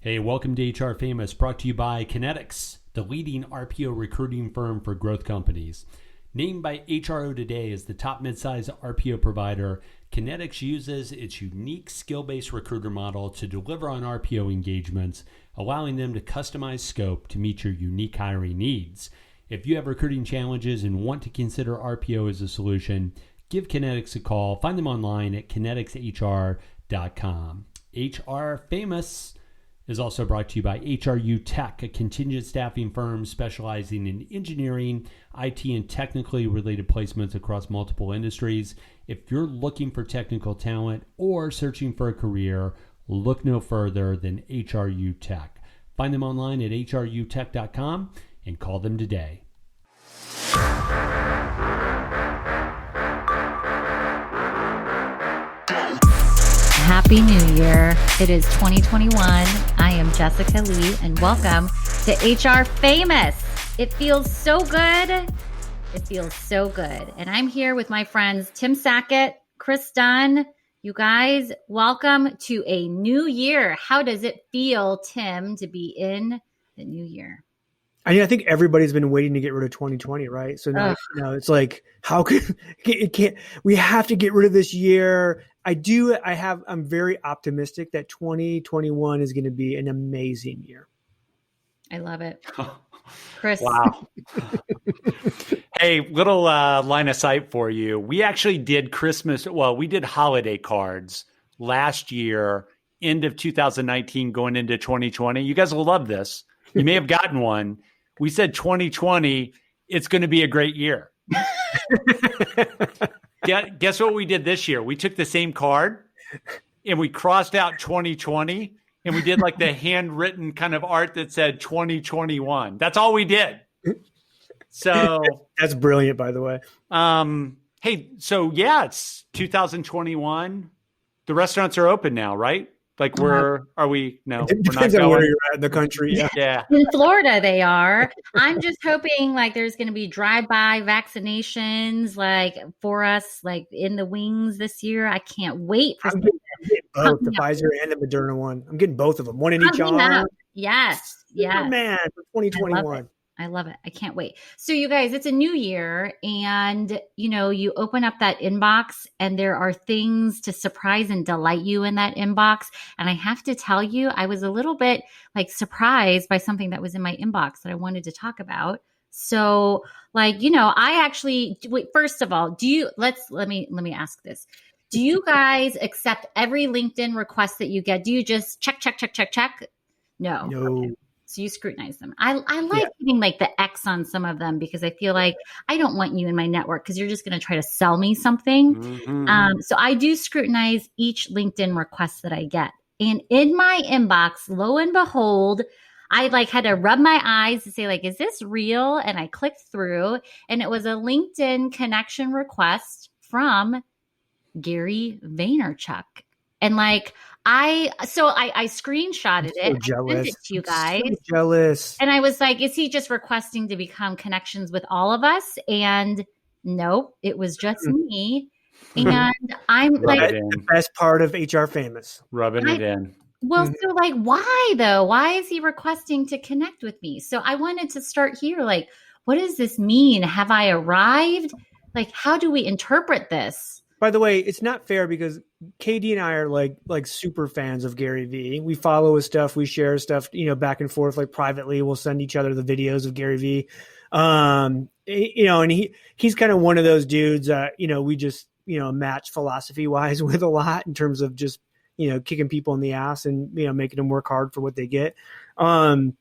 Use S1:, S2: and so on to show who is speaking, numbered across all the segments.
S1: Hey, welcome to HR Famous, brought to you by Kinetics, the leading RPO recruiting firm for growth companies. Named by HRO Today as the top midsize RPO provider, Kinetics uses its unique skill-based recruiter model to deliver on RPO engagements, allowing them to customize scope to meet your unique hiring needs. If you have recruiting challenges and want to consider RPO as a solution, give Kinetics a call. Find them online at kineticshr.com. HR Famous is also brought to you by HRU Tech, a contingent staffing firm specializing in engineering, IT, and technically related placements across multiple industries. If you're looking for technical talent or searching for a career, look no further than HRU Tech. Find them online at hrutech.com and call them today.
S2: Happy New Year. It is 2021. I am JLee and welcome to HR Famous. It feels so good. It feels so good. And I'm here with my friends Tim Sackett, Chris Dunn. You guys, welcome to a new year. How does it feel, Tim, to be in the new year?
S3: I mean, I think everybody's been waiting to get rid of 2020, right? So now, it's like, how could we have to get rid of this year? I'm very optimistic that 2021 is going to be an amazing year.
S2: I love it. Chris.
S4: Wow. Hey, little line of sight for you. We actually did we did holiday cards last year, end of 2019, going into 2020. You guys will love this. You may have gotten one. We said 2020, it's going to be a great year. Guess what we did this year? We took the same card and we crossed out 2020 and we did like the handwritten kind of art that said 2021. That's all we did. So
S3: that's brilliant, by the way.
S4: Hey, so yeah, it's 2021. The restaurants are open now, right? Like are we? No,
S3: it depends on where you're at in the country.
S4: Yeah.
S2: In Florida, they are. I'm just hoping like there's going to be drive-by vaccinations like for us, like in the wings this year. I can't wait for
S3: I'm getting both the Pfizer and the Moderna one. I'm getting both of them, one in each arm.
S2: Yes.
S3: Oh, man, for 2021.
S2: I love it. I can't wait. So you guys, it's a new year and, you open up that inbox and there are things to surprise and delight you in that inbox. And I have to tell you, I was a little bit like surprised by something that was in my inbox that I wanted to talk about. So I actually, wait, first of all, let me ask this. Do you guys accept every LinkedIn request that you get? Do you just check? No.
S3: No.
S2: Okay. So you scrutinize them. I like getting like the X on some of them because I feel like I don't want you in my network because you're just going to try to sell me something. Mm-hmm. So I do scrutinize each LinkedIn request that I get. And in my inbox, lo and behold, I had to rub my eyes to say is this real? And I clicked through and it was a LinkedIn connection request from Gary Vaynerchuk. And I screenshotted it.
S3: So jealous.
S2: I sent it to you guys.
S3: So jealous.
S2: And I was like, is he just requesting to become connections with all of us? And nope, it was just me. And I'm
S3: the best part of HR Famous.
S4: Rubbing it in.
S2: Well, so why though? Why is he requesting to connect with me? So I wanted to start here. What does this mean? Have I arrived? How do we interpret this?
S3: By the way, it's not fair because KD and I are like super fans of Gary V. We follow his stuff. We share stuff, back and forth, privately. We'll send each other the videos of Gary V. And he's kind of one of those dudes, we just, match philosophy wise with a lot in terms of just, kicking people in the ass and, making them work hard for what they get. And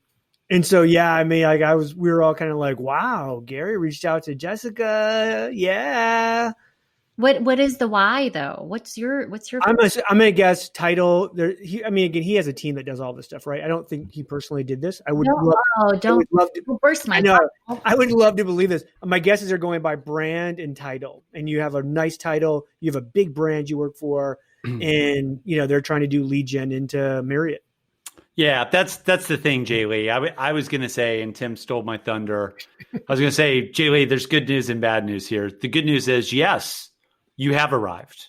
S3: so, yeah, I mean, we were all kind of like, wow, Gary reached out to Jessica. Yeah.
S2: What is the why though? What's your?
S3: I'm gonna guess title. He has a team that does all this stuff, right? I don't think he personally did this. I would burst my. I know. I would love to believe this. My guesses are going by brand and title, and you have a nice title. You have a big brand you work for, and they're trying to do lead gen into Marriott.
S4: Yeah, that's the thing, JLee. I was going to say, and Tim stole my thunder. I was going to say, JLee, there's good news and bad news here. The good news is, yes, you have arrived.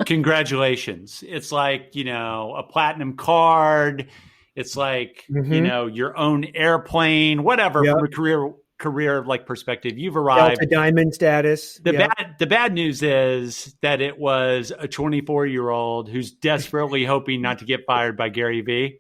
S4: Congratulations. It's like, a platinum card. It's like, your own airplane, whatever, from a career like perspective. You've arrived.
S3: Delta Diamond status.
S4: The bad news is that it was a 24-year-old who's desperately hoping not to get fired by Gary Vee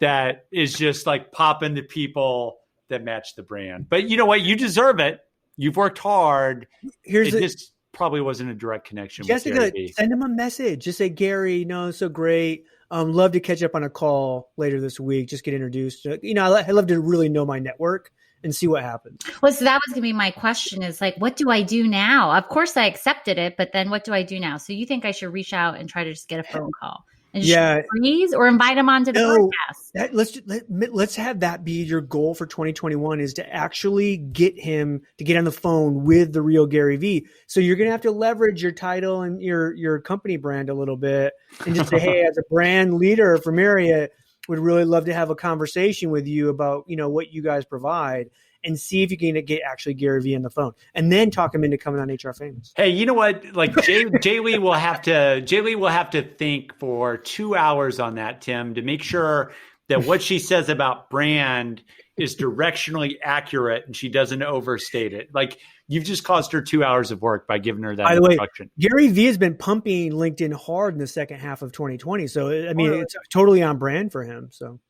S4: that is just like popping to people that match the brand. But you know what? You deserve it. You've worked hard. This probably wasn't a direct connection.
S3: Jessica,
S4: with Gary Vee.
S3: Send him a message. Just say, Gary, so great. Love to catch up on a call later this week. Just get introduced. I love to really know my network and see what happens.
S2: Well, so that was going to be my question is like, what do I do now? Of course I accepted it, but then what do I do now? So you think I should reach out and try to just get a phone call and just freeze or invite him onto the podcast?
S3: Let's have that be your goal for 2021 is to actually get him to get on the phone with the real Gary Vee. So you're going to have to leverage your title and your company brand a little bit and just say, hey, as a brand leader for Marriott, would really love to have a conversation with you about, what you guys provide and see if you can get actually Gary Vee on the phone and then talk him into coming on HR Famous.
S4: Hey, you know what? Like JLee will have to think for 2 hours on that, Tim, to make sure that what she says about brand is directionally accurate and she doesn't overstate it. Like you've just cost her 2 hours of work by giving her that instruction.
S3: Gary Vee has been pumping LinkedIn hard in the second half of 2020. So, it's totally on brand for him. So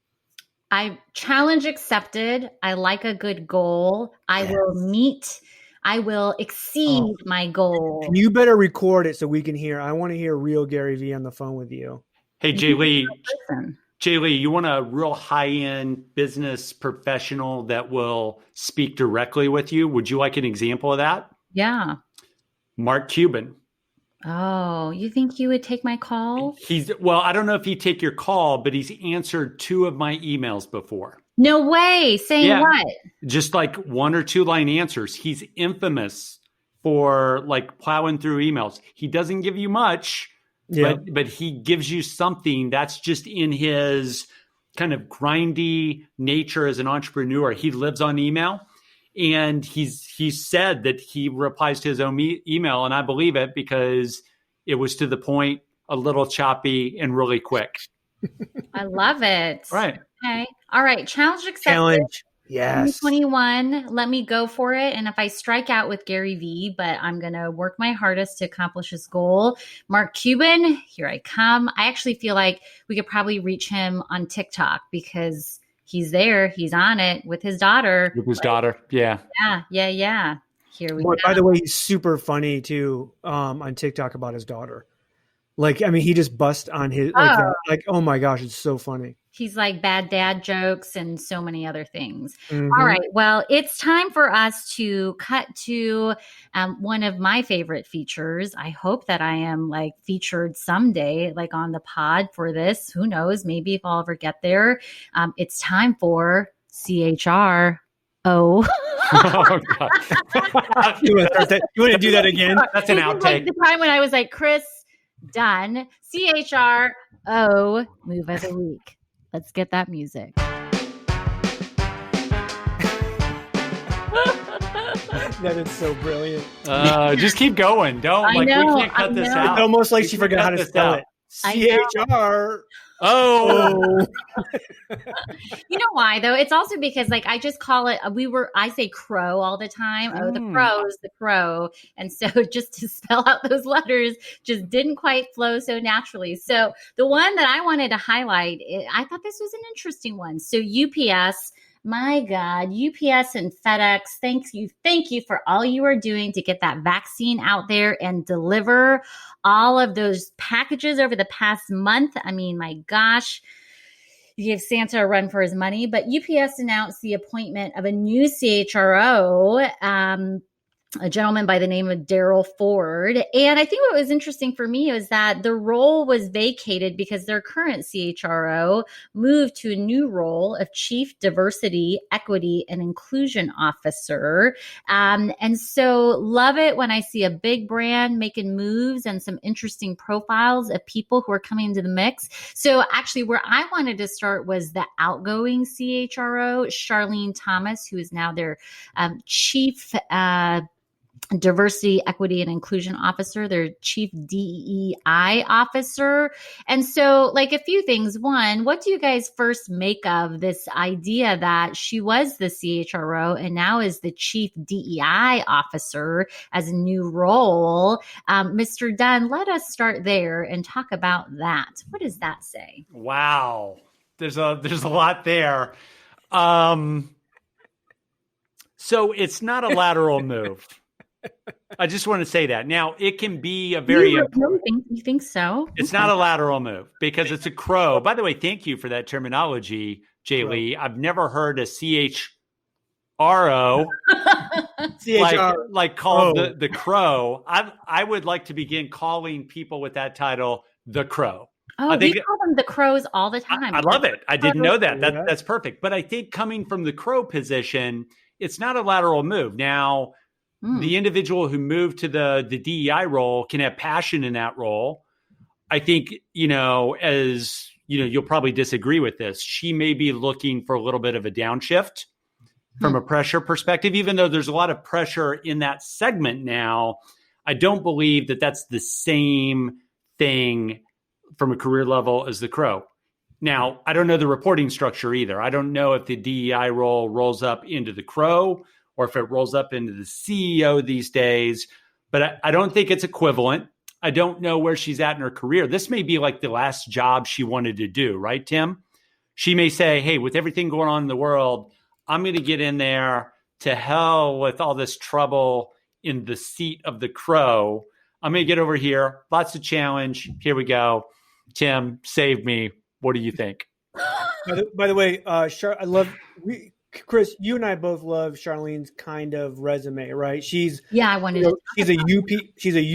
S2: I challenge accepted. I like a good goal. I will exceed my goal.
S3: You better record it so we can hear. I want to hear real Gary Vee on the phone with you.
S4: Hey, JLee, you want a real high-end business professional that will speak directly with you? Would you like an example of that?
S2: Yeah.
S4: Mark Cuban.
S2: Oh, you think he would take my call?
S4: I don't know if he'd take your call, but he's answered 2 of my emails before.
S2: No way. Saying what?
S4: Just like 1 or 2 line answers. He's infamous for like plowing through emails. He doesn't give you much. Yeah. But he gives you something that's just in his kind of grindy nature as an entrepreneur. He lives on email, and he's said that he replies to his own email, and I believe it because it was to the point, a little choppy, and really quick.
S2: I love it.
S4: Right.
S2: Okay. All right. Challenge accepted.
S3: Challenge. Yes.
S2: 2021. Let me go for it. And if I strike out with Gary Vee, but I'm going to work my hardest to accomplish his goal. Mark Cuban, here I come. I actually feel like we could probably reach him on TikTok because he's there. He's on it with his daughter.
S4: Yeah.
S2: Yeah. Here we go.
S3: By the way, he's super funny too on TikTok about his daughter. He just busts on his oh my gosh, it's so funny.
S2: He's like bad dad jokes and so many other things. Mm-hmm. All right. Well, it's time for us to cut to one of my favorite features. I hope that I am featured someday, on the pod for this. Who knows? Maybe if I'll ever get there. It's time for CHRO.
S3: Oh, God. You want to do that again?
S4: That's an outtake.
S2: The time when I was like, Chris, done. CHRO, move of the week. Let's get that music.
S3: That is so brilliant.
S4: Just keep going. Don't we can't cut this out.
S3: It's almost like she forgot how to spell it. CHR. Oh.
S2: You know why though? It's also because I just call it, I say crow all the time. Oh, the crow's the crow. And so just to spell out those letters just didn't quite flow so naturally. So the one that I wanted to highlight, I thought this was an interesting one. So UPS, my God, UPS and FedEx, thank you for all you are doing to get that vaccine out there and deliver all of those packages over the past month. I mean, my gosh, you give Santa a run for his money. But UPS announced the appointment of a new CHRO, a gentleman by the name of Darrell Ford. And I think what was interesting for me was that the role was vacated because their current CHRO moved to a new role of Chief Diversity, Equity, and Inclusion Officer. And so love it when I see a big brand making moves and some interesting profiles of people who are coming into the mix. So actually where I wanted to start was the outgoing CHRO, Charlene Thomas, who is now their Chief diversity, equity, and inclusion officer, their chief DEI officer. And so like a few things. One, what do you guys first make of this idea that she was the CHRO and now is the chief DEI officer as a new role? Mr. Dunn, let us start there and talk about that. What does that say?
S4: Wow. There's a lot there. So it's not a lateral move. I just want to say that. Now, it can be a very...
S2: You think so?
S4: It's not a lateral move because it's a CHRO. By the way, thank you for that terminology, JLee. I've never heard a CHRO like called the CHRO. I would like to begin calling people with that title the CHRO.
S2: Oh, we call them the crows all the time.
S4: I love it. I didn't know that. That's perfect. But I think coming from the CHRO position, it's not a lateral move. Now, the individual who moved to the DEI role can have passion in that role. I think, as you'll probably disagree with this. She may be looking for a little bit of a downshift from a pressure perspective, even though there's a lot of pressure in that segment now. I don't believe that that's the same thing from a career level as the CHRO. Now, I don't know the reporting structure either. I don't know if the DEI role rolls up into the CHRO or if it rolls up into the CEO these days, but I don't think it's equivalent. I don't know where she's at in her career. This may be like the last job she wanted to do, right, Tim? She may say, hey, with everything going on in the world, I'm going to get in there to hell with all this trouble in the seat of the CHRO. I'm going to get over here. Lots of challenge. Here we go. Tim, save me. What do you think?
S3: By the way, Chris, you and I both love Charlene's kind of resume, right? She's a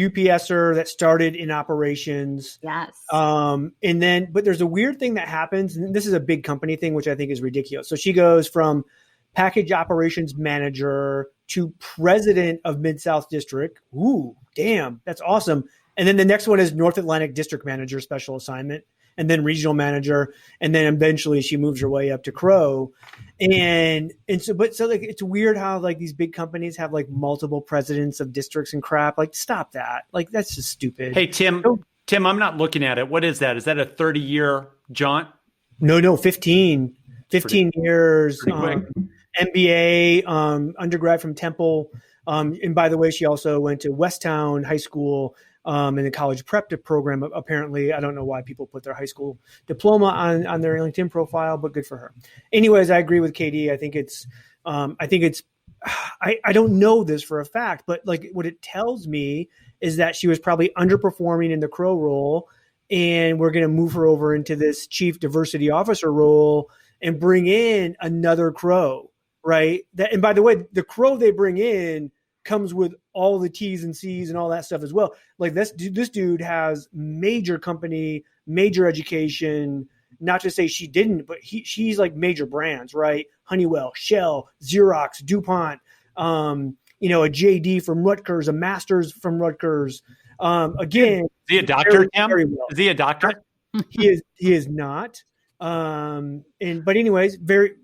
S3: UPSer that started in operations.
S2: Yes.
S3: But there's a weird thing that happens, and this is a big company thing, which I think is ridiculous. So she goes from package operations manager to president of Mid-South District. Ooh, damn, that's awesome. And then the next one is North Atlantic District Manager, special assignment, and then regional manager. And then eventually she moves her way up to CHRO. So like, it's weird how like these big companies have like multiple presidents of districts and crap. Like, stop that. Like, that's just stupid.
S4: Hey, Tim, I'm not looking at it. What is that? Is that a 30-year jaunt?
S3: No, 15 years. MBA, undergrad from Temple. And by the way, she also went to Westtown High School in the college prep program. Apparently, I don't know why people put their high school diploma on their LinkedIn profile, but good for her. Anyways, I agree with Katie. I don't know this for a fact, but like what it tells me is that she was probably underperforming in the CHRO role, and we're going to move her over into this chief diversity officer role and bring in another CHRO, right? And by the way, the CHRO they bring in comes with all the T's and C's and all that stuff as well. Like this dude has major company, major education, not to say she didn't, but she's like major brands, right? Honeywell, Shell, Xerox, DuPont, a JD from Rutgers, a master's from Rutgers. Again,
S4: is he a doctor, Tim? Well. Is he a doctor?
S3: He is not. But anyways, very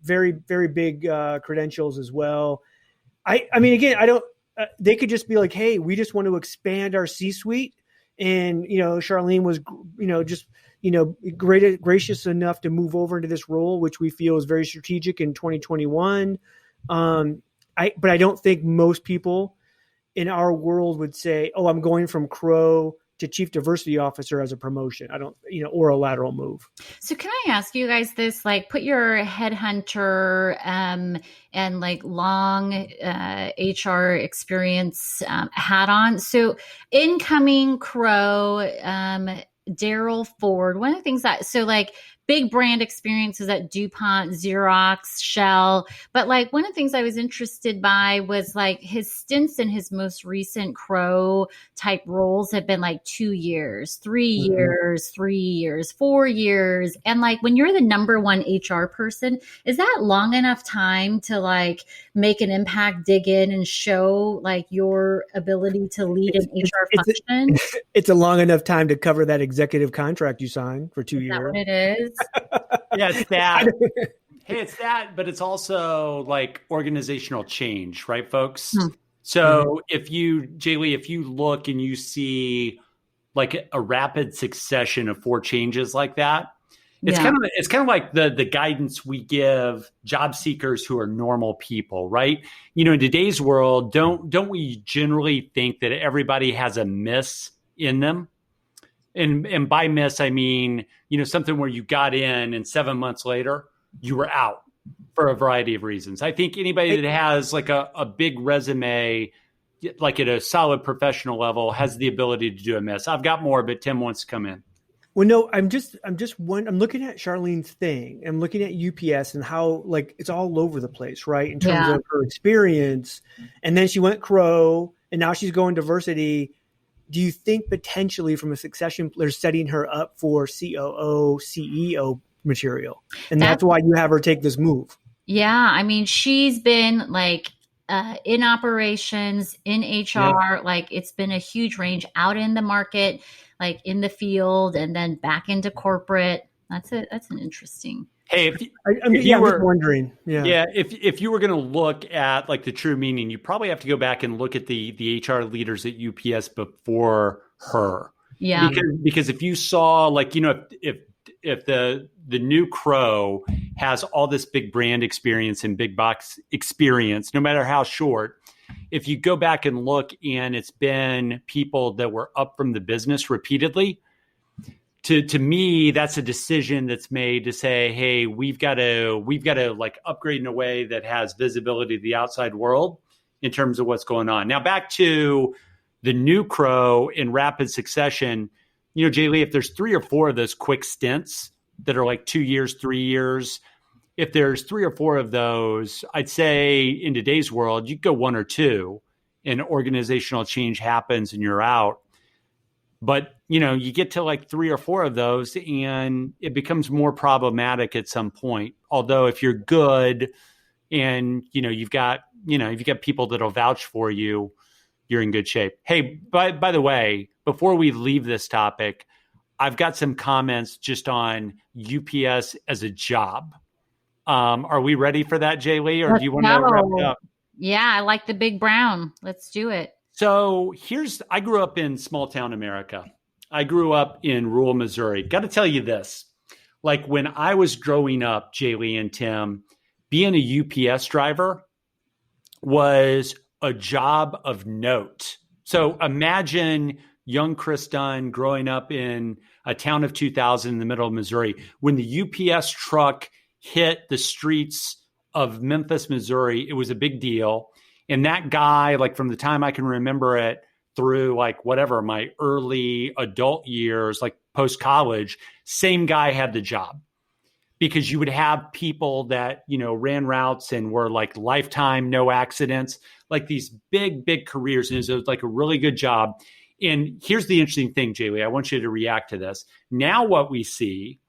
S3: very big credentials as well. I mean, again, I don't. They could just be like, "Hey, we just want to expand our C-suite," and Charlene was, gracious enough to move over into this role, which we feel is very strategic in 2021. But I don't think most people in our world would say, "Oh, I'm going from CHRO to chief diversity officer as a promotion." I don't, or a lateral move.
S2: So can I ask you guys this, like put your headhunter and like long HR experience hat on. So incoming CHRO, Darrell Ford, one of the things like big brand experiences at DuPont, Xerox, Shell. But like one of the things I was interested by was like his stints in his most recent CHRO type roles have been like 2 years, 3 years, 3 years, 4 years. And like when you're the number one HR person, is that long enough time to like make an impact, dig in and show like your ability to lead an HR function?
S3: It's a long enough time to cover that executive contract you signed for 2 years.
S2: Is that what it is?
S4: Yeah, it's that. Hey, it's that, but it's also like organizational change, right, folks? So if you, JLee, if you look and you see like a rapid succession of 4 changes like that, it's kind of like the guidance we give job seekers who are normal people, right? You know, in today's world, don't we generally think that everybody has a miss in them? And by miss, I mean, you know, something where you got in and 7 months later you were out for a variety of reasons. I think anybody that has like a big resume, like at a solid professional level, has the ability to do a miss. I've got more, but Tim wants to come in.
S3: Well, no, I'm looking at Charlene's thing. I'm looking at UPS and how like it's all over the place, right? In terms of her experience. And then she went CHRO and now she's going diversity. Do you think potentially from a succession, they're setting her up for COO, CEO material? And that's why you have her take this move. Yeah.
S2: I mean, she's been like in operations, in HR, like it's been a huge range out in the market, like in the field, and then back into corporate. That's an interesting.
S4: Hey, if you were wondering, if you were going to look at like the true meaning, you probably have to go back and look at the HR leaders at UPS before her.
S2: Yeah.
S4: Because if you saw like, you know, if the new CHRO has all this big brand experience and big box experience, no matter how short, if you go back and look and it's been people that were up from the business repeatedly, to me, that's a decision that's made to say, hey, we've got to like upgrade in a way that has visibility to the outside world in terms of what's going on. Now, back to the new CHRO in rapid succession, you know, JLee, if there's 3 or 4 of those quick stints that are like 2 years, 3 years, if there's 3 or 4 of those, I'd say in today's world, you go 1 or 2 and organizational change happens and you're out. But, you know, you get to like 3 or 4 of those and it becomes more problematic at some point. Although if you're good and, you know, you've got people that'll vouch for you, you're in good shape. Hey, by the way, before we leave this topic, I've got some comments just on UPS as a job. Are we ready for that, JLee, or do you want to wrap it up?
S2: Yeah, I like the big brown. Let's do it.
S4: So I grew up in small town America. I grew up in rural Missouri. Got to tell you this, like when I was growing up, JLee and Tim, being a UPS driver was a job of note. So imagine young Chris Dunn growing up in a town of 2,000 in the middle of Missouri. When the UPS truck hit the streets of Memphis, Missouri, it was a big deal. And that guy, like from the time I can remember it through like whatever, my early adult years, like post-college, same guy had the job. Because you would have people that, you know, ran routes and were like lifetime, no accidents, like these big, big careers. And it was like a really good job. And here's the interesting thing, JLee, I want you to react to this. Now what we see,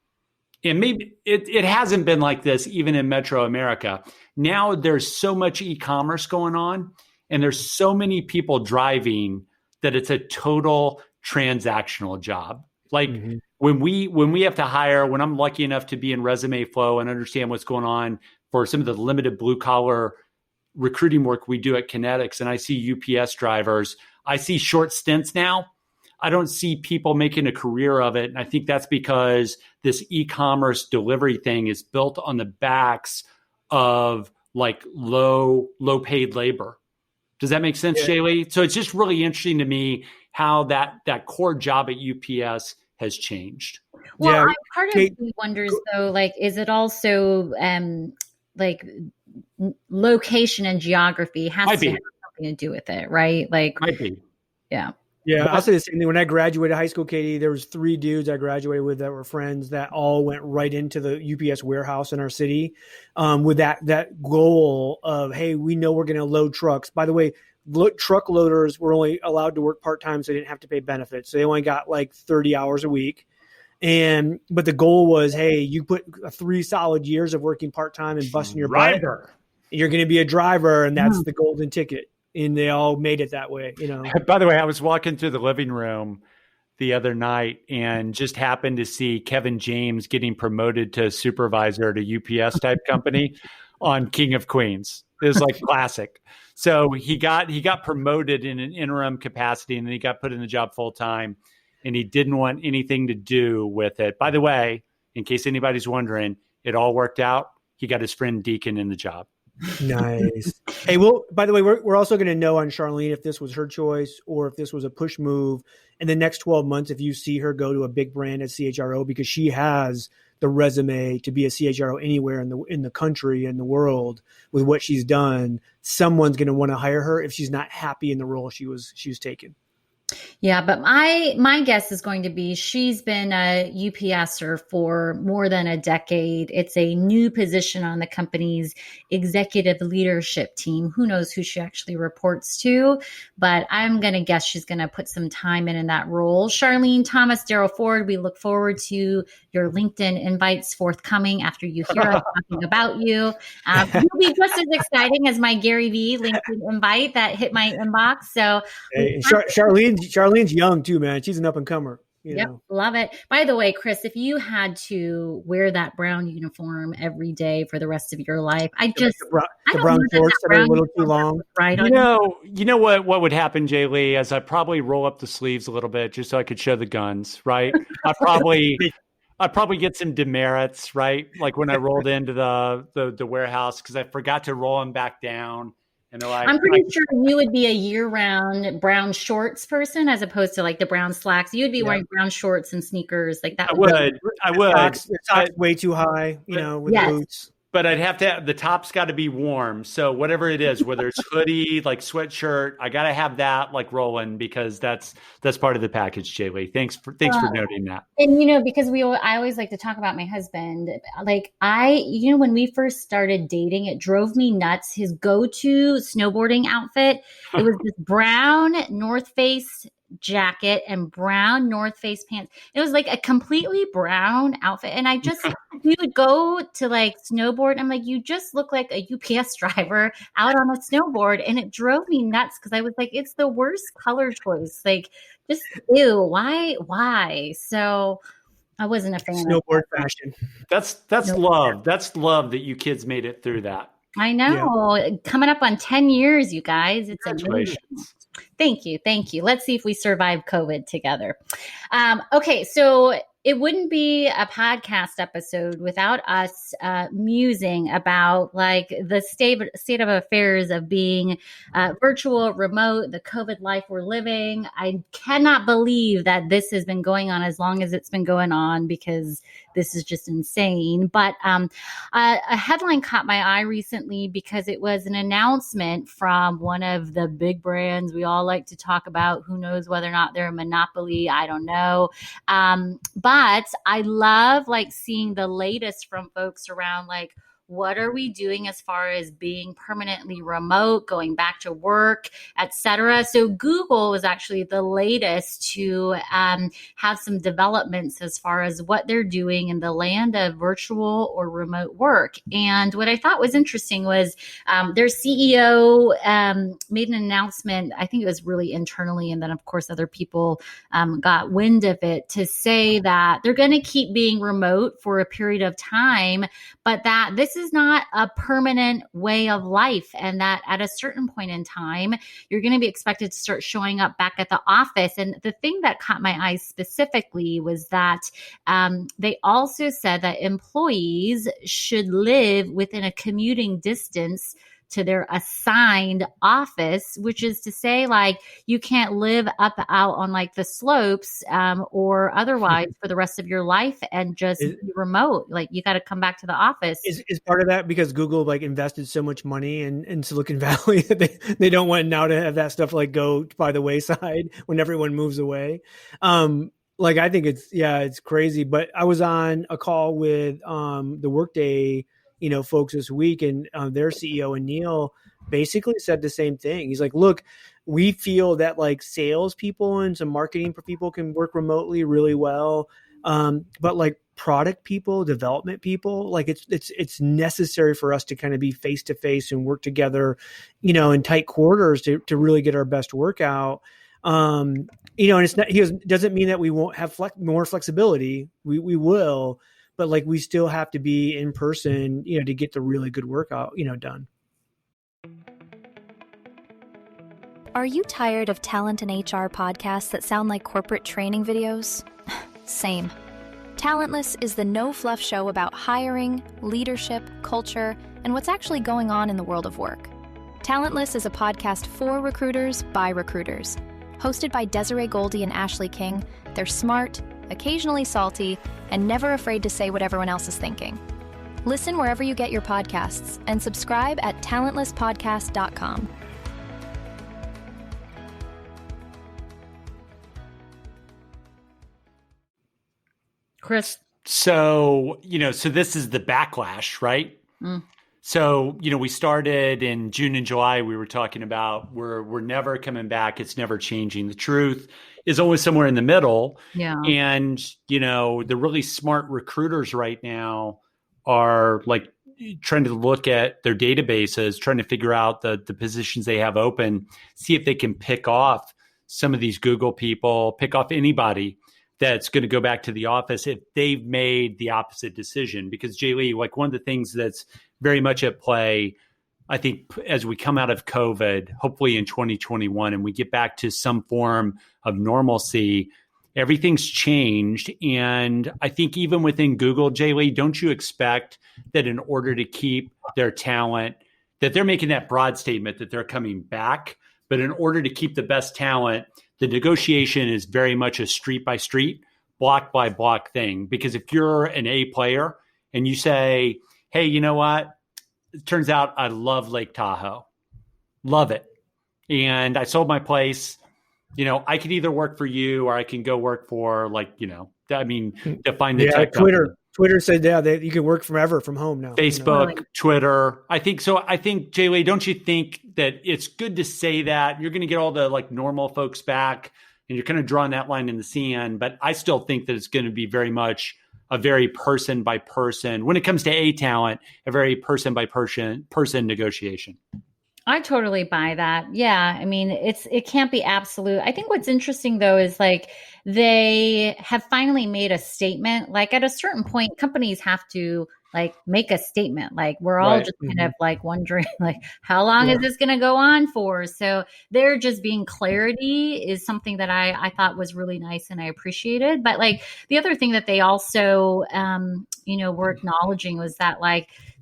S4: and maybe it hasn't been like this even in Metro America. Now there's so much e-commerce going on and there's so many people driving that it's a total transactional job. Like when we have to hire, when I'm lucky enough to be in resume flow and understand what's going on for some of the limited blue collar recruiting work we do at Kinetics, and I see UPS drivers, I see short stints now. I don't see people making a career of it. And I think that's because this e-commerce delivery thing is built on the backs of like low paid labor. Does that make sense, JLee? So it's just really interesting to me how that core job at UPS has changed.
S2: Well, part of me wonders though, like, is it also like location and geography has to have something to do with it, right? Like,
S4: might be.
S2: Yeah.
S3: Yeah, I'll say the same thing. When I graduated high school, Katie, there was 3 dudes I graduated with that were friends that all went right into the UPS warehouse in our city with that goal of, hey, we know we're going to load trucks. By the way, truck loaders were only allowed to work part-time, so they didn't have to pay benefits. So they only got like 30 hours a week. But the goal was, hey, you put 3 solid years of working part-time and busting your butt, you're going to be a driver, and that's the golden ticket. And they all made it that way, you know.
S4: By the way, I was walking through the living room the other night and just happened to see Kevin James getting promoted to supervisor at a UPS type company on King of Queens. It was like classic. So he got promoted in an interim capacity, and then he got put in the job full time, and he didn't want anything to do with it. By the way, in case anybody's wondering, it all worked out. He got his friend Deacon in the job.
S3: Nice. Hey, well, by the way, we're also going to know on Charlene if this was her choice or if this was a push move in the next 12 months, if you see her go to a big brand at CHRO, because she has the resume to be a CHRO anywhere in the country and the world with what she's done. Someone's going to want to hire her if she's not happy in the role she was taking.
S2: Yeah, but my guess is going to be she's been a UPSer for more than a decade. It's a new position on the company's executive leadership team. Who knows who she actually reports to, but I'm going to guess she's going to put some time in that role. Charlene Thomas, Darrell Ford, we look forward to your LinkedIn invites forthcoming after you hear us talking about you. You'll be just as exciting as my Gary V LinkedIn invite that hit my inbox. So
S3: hey, Charlene's young too, man. She's an up and comer.
S2: Yep, love it. By the way, Chris, if you had to wear that brown uniform every day for the rest of your life, the
S3: brown shorts that are a little too long.
S2: Right.
S4: You know what would happen, JLee, is I'd probably roll up the sleeves a little bit just so I could show the guns, right? I'd probably get some demerits, right? Like when I rolled into the warehouse because I forgot to roll them back down. And
S2: I'm pretty sure you would be a year-round brown shorts person as opposed to like the brown slacks. You would be wearing brown shorts and sneakers like that.
S4: I would.
S3: Socks way too high, with boots.
S4: But I'd have to have the top's got to be warm. So whatever it is, whether it's hoodie, like sweatshirt, I got to have that like rolling because that's part of the package, JLee. Thanks for noting that.
S2: And because I always like to talk about my husband. Like when we first started dating, it drove me nuts. His go-to snowboarding outfit, it was this brown North Face jacket and brown North Face pants. It was like a completely brown outfit. And we would go to like snowboard. I'm like, you just look like a UPS driver out on a snowboard. And it drove me nuts because I was like, it's the worst color choice. Like, just ew, why? So I wasn't a fan
S3: snowboard fashion.
S4: That's love. That's love that you kids made it through that.
S2: I know. Yeah. Coming up on 10 years, you guys. It's amazing. Thank you. Let's see if we survive COVID together. Okay, so it wouldn't be a podcast episode without us musing about like the state of affairs of being virtual, remote, the COVID life we're living. I cannot believe that this has been going on as long as it's been going on because this is just insane. But a headline caught my eye recently because it was an announcement from one of the big brands we all like to talk about. Who knows whether or not they're a monopoly? I don't know. But I love like seeing the latest from folks around like, what are we doing as far as being permanently remote, going back to work, et cetera? So Google was actually the latest to have some developments as far as what they're doing in the land of virtual or remote work. And what I thought was interesting was their CEO made an announcement. I think it was really internally. And then, of course, other people got wind of it to say that they're going to keep being remote for a period of time, but that this is not a permanent way of life, and that at a certain point in time, you're going to be expected to start showing up back at the office. And the thing that caught my eye specifically was that they also said that employees should live within a commuting distance to their assigned office, which is to say, like, you can't live up out on like the slopes or otherwise for the rest of your life and just be remote. Like, you got to come back to the office.
S3: Is part of that because Google like invested so much money in Silicon Valley that they don't want now to have that stuff like go by the wayside when everyone moves away? Like, I think it's crazy. But I was on a call with the Workday folks this week, and their CEO and Neil basically said the same thing. He's like, look, we feel that like salespeople and some marketing people can work remotely really well. But like product people, development people, like it's necessary for us to kind of be face to face and work together, in tight quarters to really get our best work out. And it's not, doesn't mean that we won't have more flexibility. We will. But like we still have to be in person, to get the really good workout, done.
S5: Are you tired of talent and HR podcasts that sound like corporate training videos? Same. Talentless is the no-fluff show about hiring, leadership, culture, and what's actually going on in the world of work. Talentless is a podcast for recruiters by recruiters. Hosted by Desiree Goldie and Ashley King, they're smart, occasionally salty, and never afraid to say what everyone else is thinking. Listen wherever you get your podcasts and subscribe at talentlesspodcast.com.
S2: Chris.
S4: So this is the backlash, right? So, we started in June and July. We were talking about we're never coming back. It's never changing. The truth is always somewhere in the middle.
S2: Yeah.
S4: And, the really smart recruiters right now are like trying to look at their databases, trying to figure out the positions they have open, see if they can pick off some of these Google people, pick off anybody that's going to go back to the office if they've made the opposite decision. Because JLee, like one of the things that's very much at play, I think, as we come out of COVID, hopefully in 2021, and we get back to some form of normalcy, everything's changed. And I think even within Google, JLee, don't you expect that in order to keep their talent, that they're making that broad statement that they're coming back, but in order to keep the best talent, the negotiation is very much a street by street, block by block thing. Because if you're an A player and you say, hey, you know what? It turns out I love Lake Tahoe. Love it. And I sold my place. I could either work for you or I can go work for define the tech
S3: Twitter.
S4: company.
S3: Twitter said, that you can work forever from home now.
S4: Facebook, Twitter. I think so. I think, JLee, don't you think that it's good to say that you're going to get all the normal folks back and you're kind of drawing that line in the sand? But I still think that it's going to be very much a very person by person, when it comes to A talent, a very person by person negotiation.
S2: I totally buy that. Yeah. I mean, it can't be absolute. I think what's interesting though is they have finally made a statement. Like at a certain point, companies have to make a statement. We're all just kind of wondering how long is this going to go on for? So they're just being clarity is something that I thought was really nice and I appreciated. But the other thing that they also, were acknowledging was that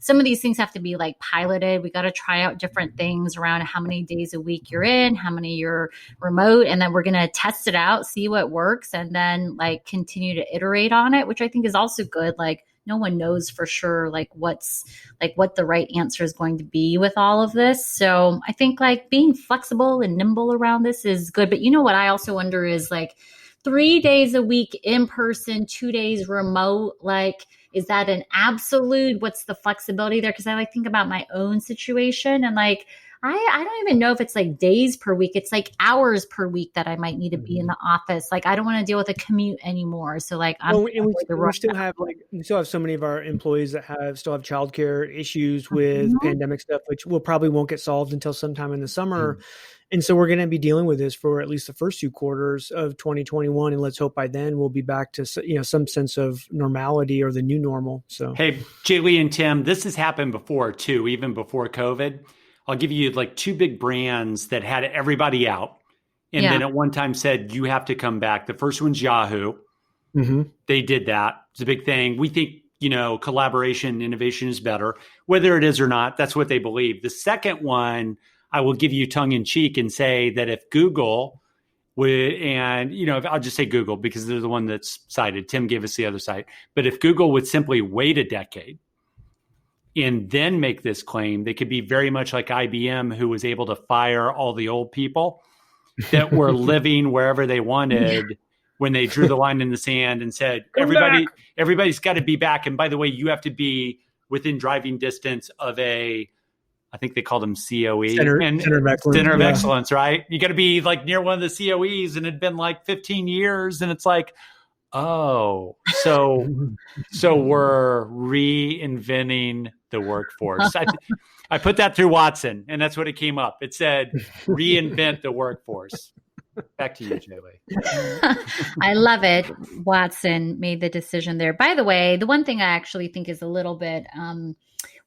S2: some of these things have to be piloted. We got to try out different things around how many days a week you're in, how many you're remote, and then we're going to test it out, see what works, and then continue to iterate on it, which I think is also good. No one knows for sure what the right answer is going to be with all of this. So I think being flexible and nimble around this is good. But what I also wonder is 3 days a week in person, 2 days remote, is that an absolute? What's the flexibility there? Because I think about my own situation and I don't even know if it's days per week. It's hours per week that I might need to be in the office. I don't want to deal with a commute anymore. So we
S3: still have so many of our employees that still have childcare issues with pandemic stuff, which probably won't get solved until sometime in the summer. And so we're going to be dealing with this for at least the first 2 quarters of 2021. And let's hope by then we'll be back to, some sense of normality or the new normal. So,
S4: hey, JLee and Tim, this has happened before too, even before COVID. I'll give you 2 big brands that had everybody out. And then at one time said, you have to come back. The first one's Yahoo. Mm-hmm. They did that. It's a big thing. We think, collaboration, innovation is better. Whether it is or not, that's what they believe. The second one, I will give you tongue in cheek and say that if Google would, and, I'll just say Google because they're the one that's cited. Tim gave us the other side. But if Google would simply wait a decade and then make this claim, they could be very much like IBM, who was able to fire all the old people that were living wherever they wanted when they drew the line in the sand and said, everybody's got to be back. And by the way, you have to be within driving distance of I think they called them COE. Center of Excellence, right? You got to be near one of the COEs, and it'd been 15 years. And it's so we're reinventing the workforce. I put that through Watson, and that's what it came up. It said, reinvent the workforce. Back to you, JLee.
S2: I love it. Watson made the decision there. By the way, the one thing I actually think is a little bit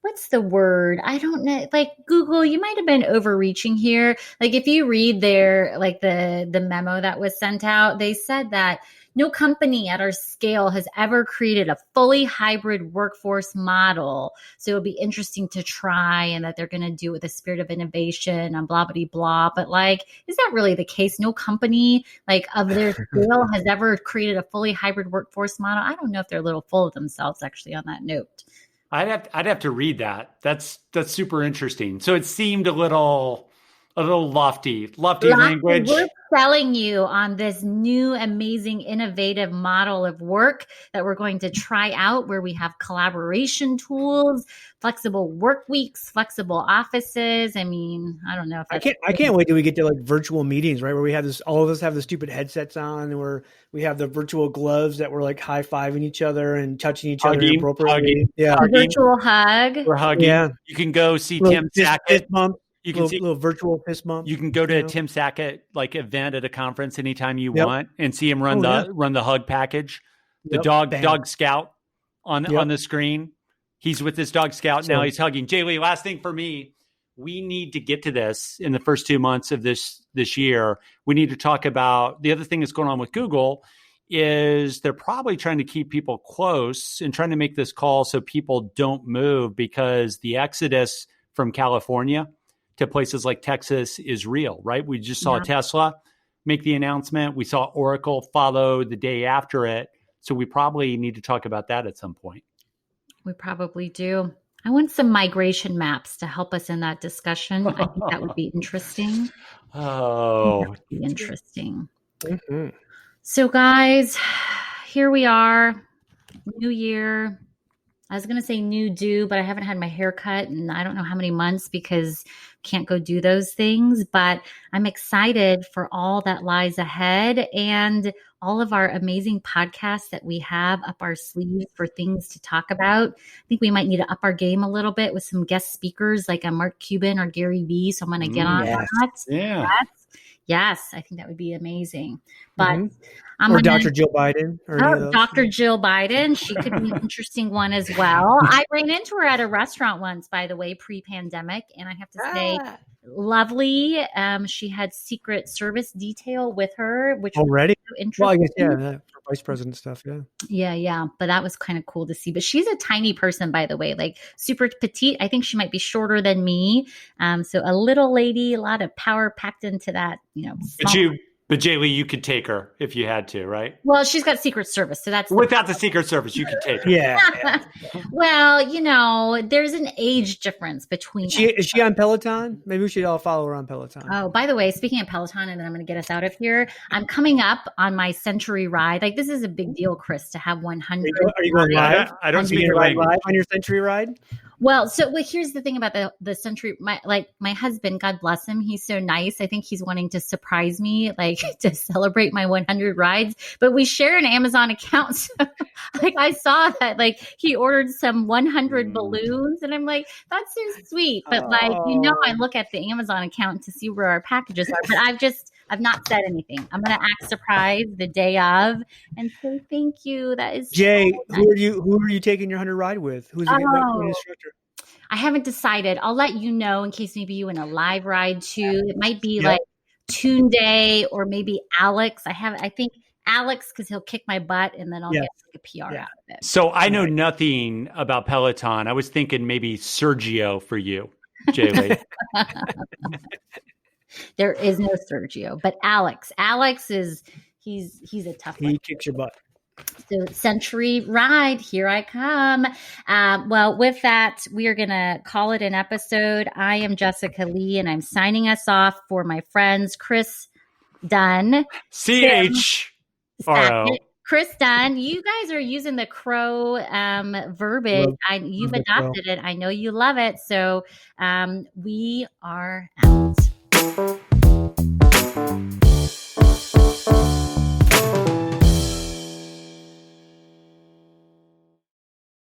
S2: what's the word? I don't know. Like Google, you might have been overreaching here. Like if you read their, like the memo that was sent out, they said that no company at our scale has ever created a fully hybrid workforce model. So it'll be interesting to try, and that they're going to do it with a spirit of innovation and blah, blah, blah. But like, is that really the case? No company like of their scale has ever created a fully hybrid workforce model. I don't know if they're a little full of themselves actually on that note.
S4: I'd have to read that. That's super interesting. So it seemed a little lofty language.
S2: We're selling you on this new, amazing, innovative model of work that we're going to try out, where we have collaboration tools, flexible work weeks, flexible offices. I mean, I don't know if that's
S3: I can't wait till we get to like virtual meetings, right? Where we have this, all of us have the stupid headsets on, where we have the virtual gloves that we're like high-fiving each other and touching each other appropriately.
S4: Hugging.
S3: Yeah.
S2: A virtual hug.
S4: We're hugging.
S3: Yeah.
S4: You can go see Tim Sackett.
S3: You can see a little virtual fist bump.
S4: You can go to a Tim Sackett like event at a conference anytime you want and see him run the hug package. The dog scout on the screen. He's with his dog scout now. He's hugging. JLee, last thing for me, we need to get to this in the first 2 months of this year. We need to talk about the other thing that's going on with Google is they're probably trying to keep people close and trying to make this call so people don't move, because the exodus from California to places like Texas is real, right? We just saw Tesla make the announcement. We saw Oracle follow the day after it. So we probably need to talk about that at some point.
S2: We probably do. I want some migration maps to help us in that discussion. I think that would be interesting.
S4: Oh,
S2: that would be interesting.
S3: Mm-hmm.
S2: So guys, here we are, new year. I was going to say new do, but I haven't had my hair cut in I don't know how many months because can't go do those things. But I'm excited for all that lies ahead and all of our amazing podcasts that we have up our sleeves for things to talk about. I think we might need to up our game a little bit with some guest speakers like a Mark Cuban or Gary Vee. So I'm going to get on that.
S4: Yeah.
S2: Yes, I think that would be amazing. But
S3: or Dr. Jill Biden.
S2: Dr. Jill Biden. She could be an interesting one as well. I ran into her at a restaurant once, by the way, pre-pandemic. And I have to say, lovely. She had Secret Service detail with her, which
S3: already
S2: was so interesting.
S3: Well, I guess, for vice president stuff.
S2: Yeah. But that was kind of cool to see. But she's a tiny person, by the way, like super petite. I think she might be shorter than me. So a little lady, a lot of power packed into that,
S4: But JLee, you could take her if you had to, right?
S2: Well, she's got Secret Service, so that's
S4: without the Secret Service, you could take her.
S3: Yeah.
S2: Well, there's an age difference between.
S3: Is she on Peloton? Maybe we should all follow her on Peloton.
S2: Oh, by the way, speaking of Peloton, and then I'm going to get us out of here. I'm coming up on my century ride. Like this is a big deal, Chris, to have 100.
S3: Are you going live?
S4: I don't speak your language.
S3: Live on your century ride.
S2: Well, here's the thing about the century. My husband, God bless him, he's so nice. I think he's wanting to surprise me, like to celebrate my 100 rides. But we share an Amazon account, so I saw that he ordered some 100 balloons, and I'm like, that's so sweet. But I look at the Amazon account to see where our packages are. But I've not said anything. I'm going to act surprised the day of and say thank you. That is
S3: Jay. So nice. Who are you taking your 100 ride with? Who's the instructor?
S2: I haven't decided. I'll let you know in case maybe you in a live ride too. It might be like Tune Day or maybe Alex. I think Alex because he'll kick my butt and then I'll get a PR out of it.
S4: So I know nothing about Peloton. I was thinking maybe Sergio for you, JLee.
S2: There is no Sergio, but Alex is he's a tough one.
S3: He kicks your butt.
S2: So century ride, here I come. Well, with that, we are going to call it an episode. I am Jessica Lee, and I'm signing us off for my friends Chris Dunn.
S4: CHRO.
S2: Chris Dunn. You guys are using the CHRO verbiage. You've adopted it. I know you love it. So we are out.